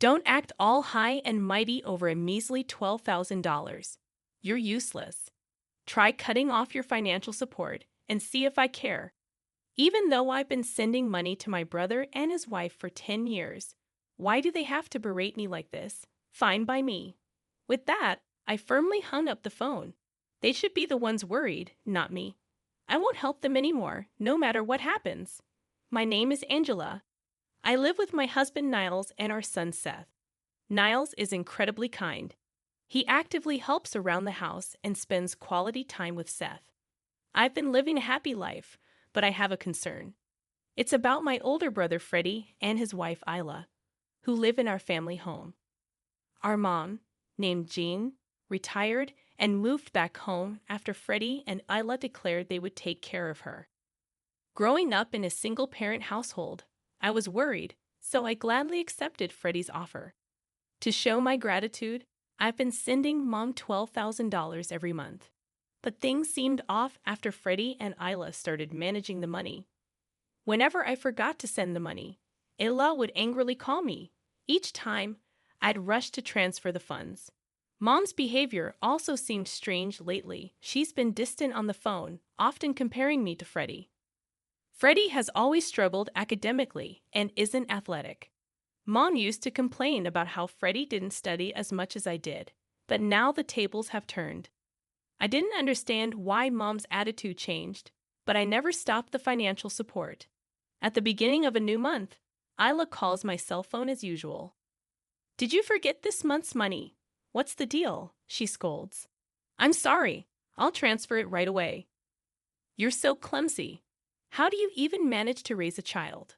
Don't act all high and mighty over a measly $12,000. You're useless. Try cutting off your financial support and see if I care. Even though I've been sending money to my brother and his wife for 10 years, why do they have to berate me like this? Fine by me. With that, I firmly hung up the phone. They should be the ones worried, not me. I won't help them anymore, no matter what happens. My name is Angela. I live with my husband Niles and our son Seth. Niles is incredibly kind. He actively helps around the house and spends quality time with Seth. I've been living a happy life, but I have a concern. It's about my older brother Freddie and his wife Isla, who live in our family home. Our mom, named Jean, retired and moved back home after Freddie and Isla declared they would take care of her. Growing up in a single-parent household, I was worried, so I gladly accepted Freddie's offer. To show my gratitude, I've been sending Mom $12,000 every month. But things seemed off after Freddie and Isla started managing the money. Whenever I forgot to send the money, Isla would angrily call me. Each time, I'd rush to transfer the funds. Mom's behavior also seemed strange lately. She's been distant on the phone, often comparing me to Freddie. Freddie has always struggled academically and isn't athletic. Mom used to complain about how Freddie didn't study as much as I did, but now the tables have turned. I didn't understand why Mom's attitude changed, but I never stopped the financial support. At the beginning of a new month, Isla calls my cell phone as usual. "Did you forget this month's money? What's the deal?" she scolds. "I'm sorry. I'll transfer it right away." "You're so clumsy. How do you even manage to raise a child?"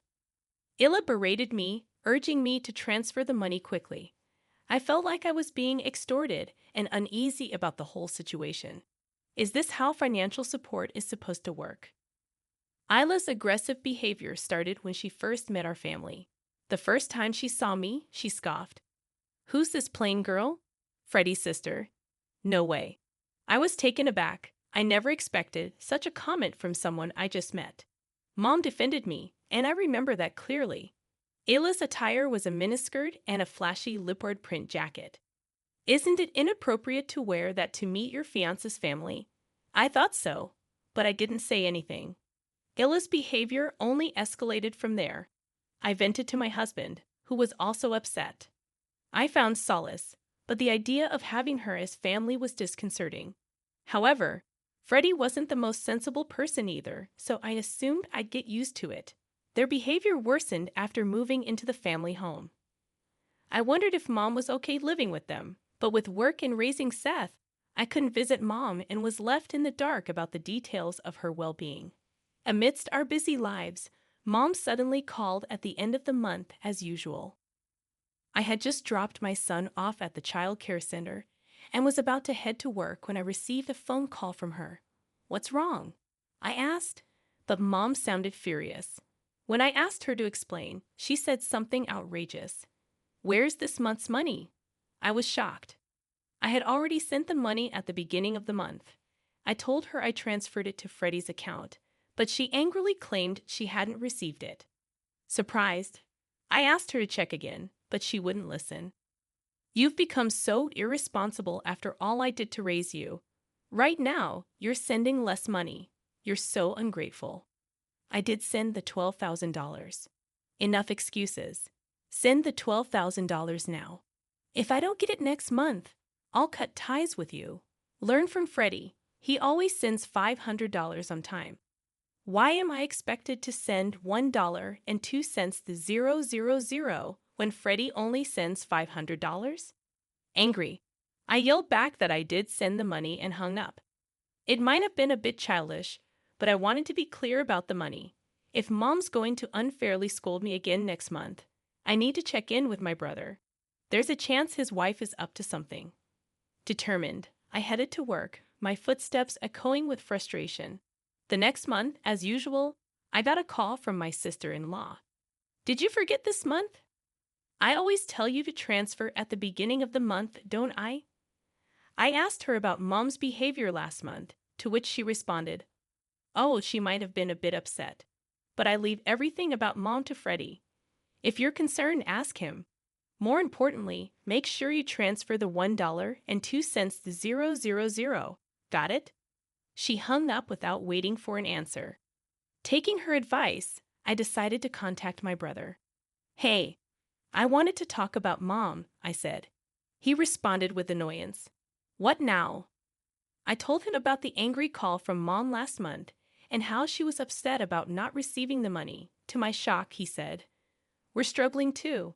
Isla berated me, urging me to transfer the money quickly. I felt like I was being extorted and uneasy about the whole situation. Is this how financial support is supposed to work? Isla's aggressive behavior started when she first met our family. The first time she saw me, she scoffed. "Who's this plain girl?" "Freddie's sister." "No way." I was taken aback. I never expected such a comment from someone I just met. Mom defended me, and I remember that clearly. Isla's attire was a miniskirt and a flashy leopard print jacket. "Isn't it inappropriate to wear that to meet your fiance's family?" I thought so, but I didn't say anything. Isla's behavior only escalated from there. I vented to my husband, who was also upset. I found solace, but the idea of having her as family was disconcerting. However, Freddie wasn't the most sensible person either, so I assumed I'd get used to it. Their behavior worsened after moving into the family home. I wondered if Mom was okay living with them, but with work and raising Seth, I couldn't visit Mom and was left in the dark about the details of her well-being. Amidst our busy lives, Mom suddenly called at the end of the month as usual. I had just dropped my son off at the child care center and was about to head to work when I received a phone call from her. "What's wrong?" I asked, but Mom sounded furious. When I asked her to explain, she said something outrageous. "Where's this month's money?" I was shocked. I had already sent the money at the beginning of the month. I told her I transferred it to Freddie's account, but she angrily claimed she hadn't received it. Surprised, I asked her to check again, but she wouldn't listen. "You've become so irresponsible after all I did to raise you. Right now, you're sending less money. You're so ungrateful." I did send the $12,000. Enough excuses. Send the $12,000 now. If I don't get it next month, I'll cut ties with you. Learn from Freddie. He always sends $500 on time. Why am I expected to send $1.02 to 000 when Freddie only sends $500? Angry, I yelled back that I did send the money and hung up. It might have been a bit childish, but I wanted to be clear about the money. If Mom's going to unfairly scold me again next month, I need to check in with my brother. There's a chance his wife is up to something. Determined, I headed to work, my footsteps echoing with frustration. The next month, as usual, I got a call from my sister-in-law. "Did you forget this month? I always tell you to transfer at the beginning of the month, don't I?" I asked her about Mom's behavior last month, to which she responded, "Oh, she might have been a bit upset, but I leave everything about Mom to Freddie. If you're concerned, ask him." More importantly, make sure you transfer the $1.02 to 000. Got it? She hung up without waiting for an answer. Taking her advice, I decided to contact my brother. Hey, I wanted to talk about Mom, I said. He responded with annoyance. What now? I told him about the angry call from Mom last month and how she was upset about not receiving the money. To my shock, he said, we're struggling too.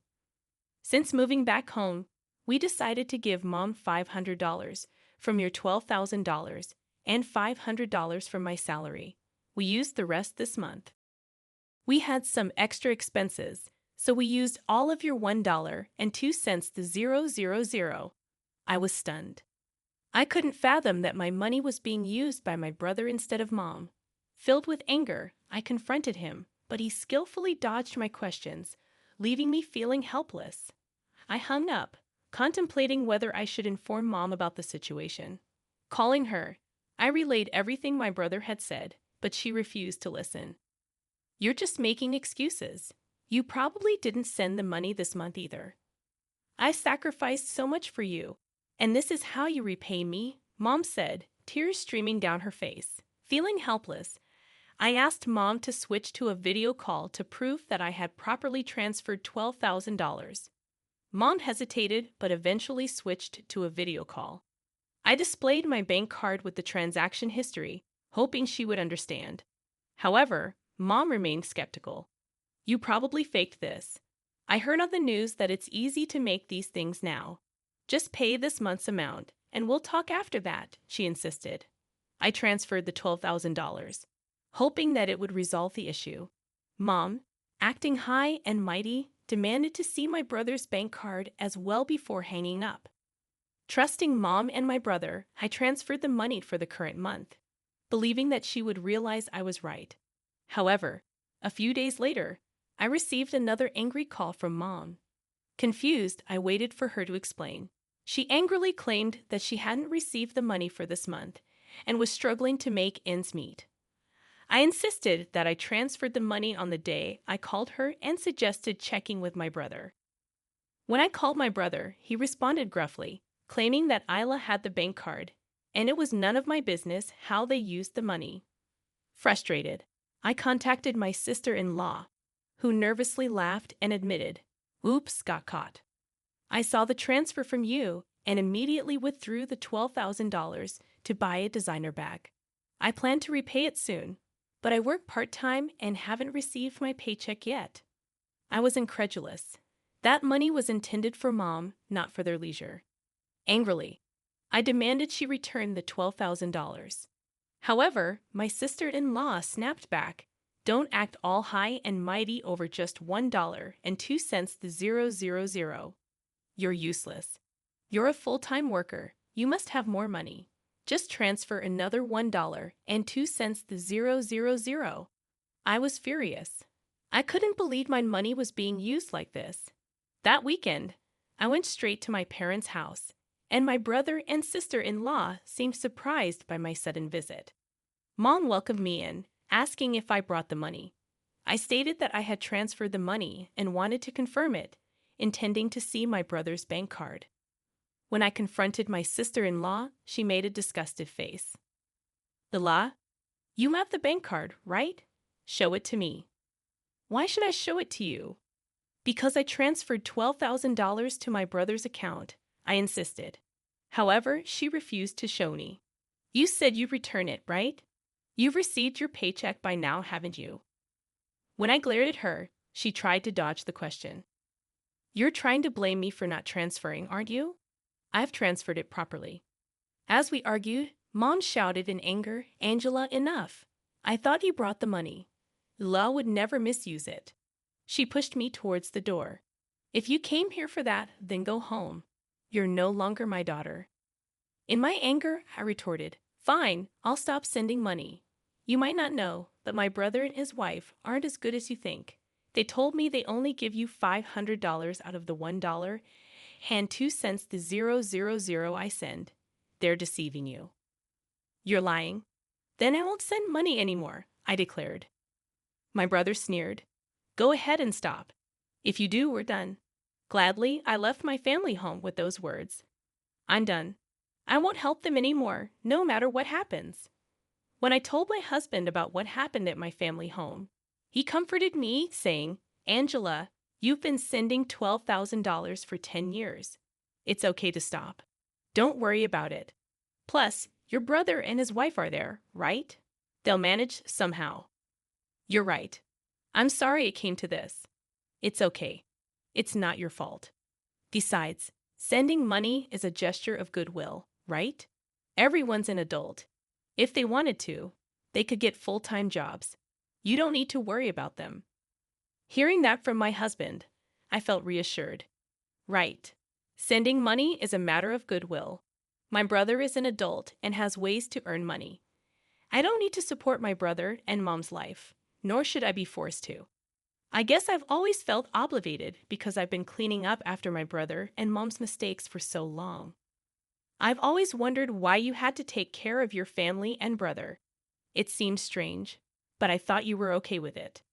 Since moving back home, we decided to give Mom $500 from your $12,000 and $500 from my salary. We used the rest this month. We had some extra expenses, so we used all of your $1.02 to 000. I was stunned. I couldn't fathom that my money was being used by my brother instead of Mom. Filled with anger, I confronted him, but he skillfully dodged my questions, leaving me feeling helpless. I hung up, contemplating whether I should inform Mom about the situation. Calling her, I relayed everything my brother had said, but she refused to listen. You're just making excuses. You probably didn't send the money this month either. I sacrificed so much for you, and this is how you repay me, Mom said, tears streaming down her face. Feeling helpless, I asked Mom to switch to a video call to prove that I had properly transferred $12,000. Mom hesitated but eventually switched to a video call. I displayed my bank card with the transaction history, hoping she would understand. However, Mom remained skeptical. You probably faked this. I heard on the news that it's easy to make these things now. Just pay this month's amount, and we'll talk after that, she insisted. I transferred the $12,000, hoping that it would resolve the issue. Mom, acting high and mighty, demanded to see my brother's bank card as well before hanging up. Trusting Mom and my brother, I transferred the money for the current month, believing that she would realize I was right. However, a few days later, I received another angry call from Mom. Confused, I waited for her to explain. She angrily claimed that she hadn't received the money for this month and was struggling to make ends meet. I insisted that I transferred the money on the day I called her and suggested checking with my brother. When I called my brother, he responded gruffly, claiming that Isla had the bank card, and it was none of my business how they used the money. Frustrated, I contacted my sister-in-law, who nervously laughed and admitted, "Oops, got caught. I saw the transfer from you and immediately withdrew the $12,000 to buy a designer bag. I plan to repay it soon, but I work part-time and haven't received my paycheck yet." I was incredulous. That money was intended for Mom, not for their leisure. Angrily, I demanded she return the $12,000. However, my sister-in-law snapped back, "Don't act all high and mighty over just $1.02 to 000. You're useless. You're a full-time worker. You must have more money. Just transfer another $1.02 to 000. I was furious. I couldn't believe my money was being used like this. That weekend, I went straight to my parents' house, and my brother and sister-in-law seemed surprised by my sudden visit. Mom welcomed me in, asking if I brought the money. I stated that I had transferred the money and wanted to confirm it, intending to see my brother's bank card. When I confronted my sister-in-law, she made a disgusted face. "Ila, you have the bank card, right? Show it to me." "Why should I show it to you?" "Because I transferred $12,000 to my brother's account," I insisted. However, she refused to show me. "You said you'd return it, right? You've received your paycheck by now, haven't you?" When I glared at her, she tried to dodge the question. "You're trying to blame me for not transferring, aren't you? I've transferred it properly." As we argued, Mom shouted in anger, "Angela, enough. I thought you brought the money. Ila would never misuse it." She pushed me towards the door. "If you came here for that, then go home. You're no longer my daughter." In my anger, I retorted, "Fine, I'll stop sending money. You might not know, but my brother and his wife aren't as good as you think. They told me they only give you $500 out of the $1.02 to 000 I send. They're deceiving you." "You're lying." "Then I won't send money anymore," I declared. My brother sneered. "Go ahead and stop. If you do, we're done." Gladly, I left my family home with those words. I'm done. I won't help them anymore, no matter what happens. When I told my husband about what happened at my family home, he comforted me, saying, Angela, you've been sending $12,000 for 10 years. It's okay to stop. Don't worry about it. Plus, your brother and his wife are there, right? They'll manage somehow. You're right. I'm sorry it came to this. It's okay. It's not your fault. Besides, sending money is a gesture of goodwill, right? Everyone's an adult. If they wanted to, they could get full-time jobs. You don't need to worry about them. Hearing that from my husband, I felt reassured. Right. Sending money is a matter of goodwill. My brother is an adult and has ways to earn money. I don't need to support my brother and mom's life, nor should I be forced to. I guess I've always felt obligated because I've been cleaning up after my brother and mom's mistakes for so long. I've always wondered why you had to take care of your family and brother. It seemed strange, but I thought you were okay with it.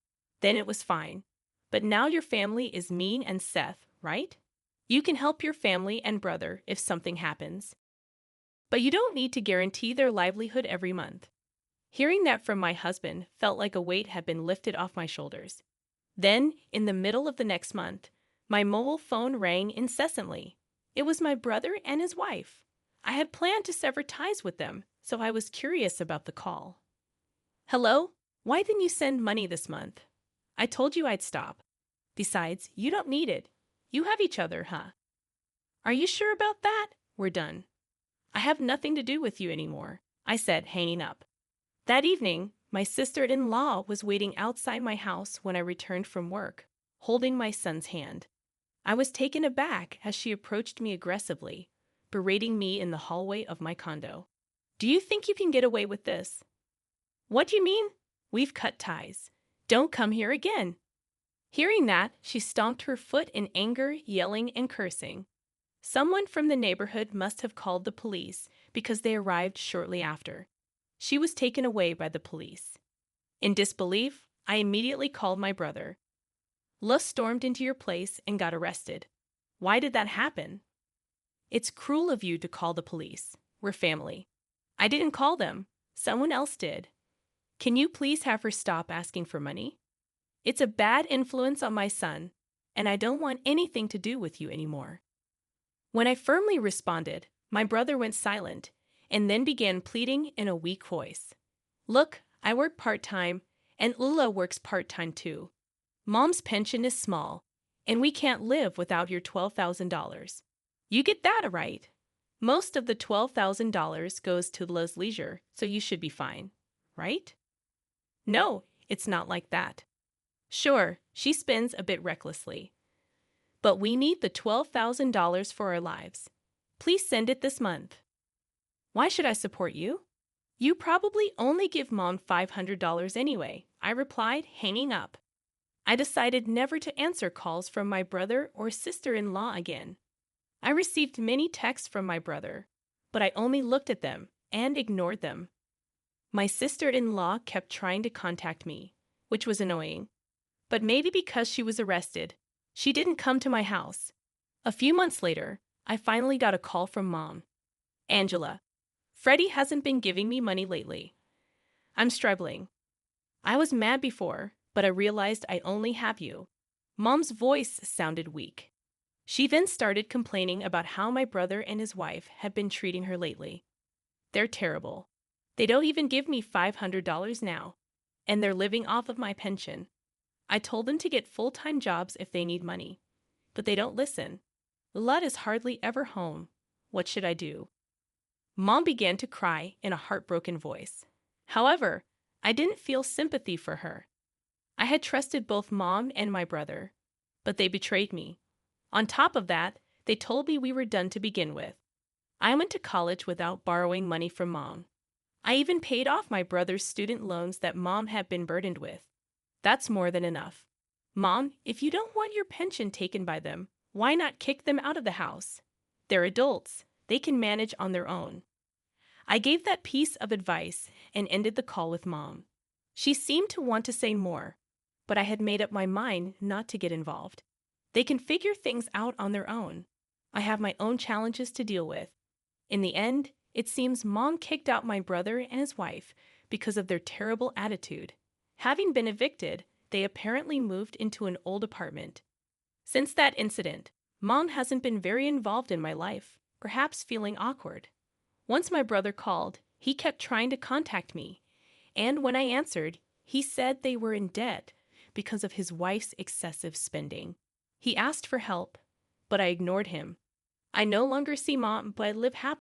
Then it was fine. But now your family is me and Seth, right? You can help your family and brother if something happens. But you don't need to guarantee their livelihood every month. Hearing that from my husband felt like a weight had been lifted off my shoulders. Then, in the middle of the next month, my mobile phone rang incessantly. It was my brother and his wife. I had planned to sever ties with them, so I was curious about the call. Hello? Why didn't you send money this month? I told you I'd stop. Besides, you don't need it. You have each other, huh? Are you sure about that? We're done. I have nothing to do with you anymore, I said, hanging up. That evening, my sister-in-law was waiting outside my house when I returned from work, holding my son's hand. I was taken aback as she approached me aggressively, berating me in the hallway of my condo. Do you think you can get away with this? What do you mean? We've cut ties. Don't come here again. Hearing that, she stomped her foot in anger, yelling and cursing. Someone from the neighborhood must have called the police because they arrived shortly after. She was taken away by the police. In disbelief, I immediately called my brother. Lus stormed into your place and got arrested. Why did that happen? It's cruel of you to call the police. We're family. I didn't call them. Someone else did. Can you please have her stop asking for money? It's a bad influence on my son, and I don't want anything to do with you anymore. When I firmly responded, my brother went silent and then began pleading in a weak voice. Look, I work part-time, and Ula works part-time too. Mom's pension is small, and we can't live without your $12,000. You get that right. Most of the $12,000 goes to Ula's leisure, so you should be fine, right? No, it's not like that. Sure, she spends a bit recklessly. But we need the $12,000 for our lives. Please send it this month. Why should I support you? You probably only give Mom $500 anyway, I replied, hanging up. I decided never to answer calls from my brother or sister-in-law again. I received many texts from my brother, but I only looked at them and ignored them. My sister-in-law kept trying to contact me, which was annoying. But maybe because she was arrested, she didn't come to my house. A few months later, I finally got a call from Mom. Angela, Freddie hasn't been giving me money lately. I'm struggling. I was mad before, but I realized I only have you. Mom's voice sounded weak. She then started complaining about how my brother and his wife had been treating her lately. They're terrible. They don't even give me $500 now, and they're living off of my pension. I told them to get full-time jobs if they need money, but they don't listen. Lud is hardly ever home. What should I do? Mom began to cry in a heartbroken voice. However, I didn't feel sympathy for her. I had trusted both Mom and my brother, but they betrayed me. On top of that, they told me we were done to begin with. I went to college without borrowing money from Mom. I even paid off my brother's student loans that Mom had been burdened with. That's more than enough. Mom, if you don't want your pension taken by them, why not kick them out of the house? They're adults. They can manage on their own. I gave that piece of advice and ended the call with Mom. She seemed to want to say more, but I had made up my mind not to get involved. They can figure things out on their own. I have my own challenges to deal with. In the end, it seems Mom kicked out my brother and his wife because of their terrible attitude. Having been evicted, they apparently moved into an old apartment. Since that incident, Mom hasn't been very involved in my life, perhaps feeling awkward. Once my brother called, he kept trying to contact me, and when I answered, he said they were in debt because of his wife's excessive spending. He asked for help, but I ignored him. I no longer see Mom, but I live happily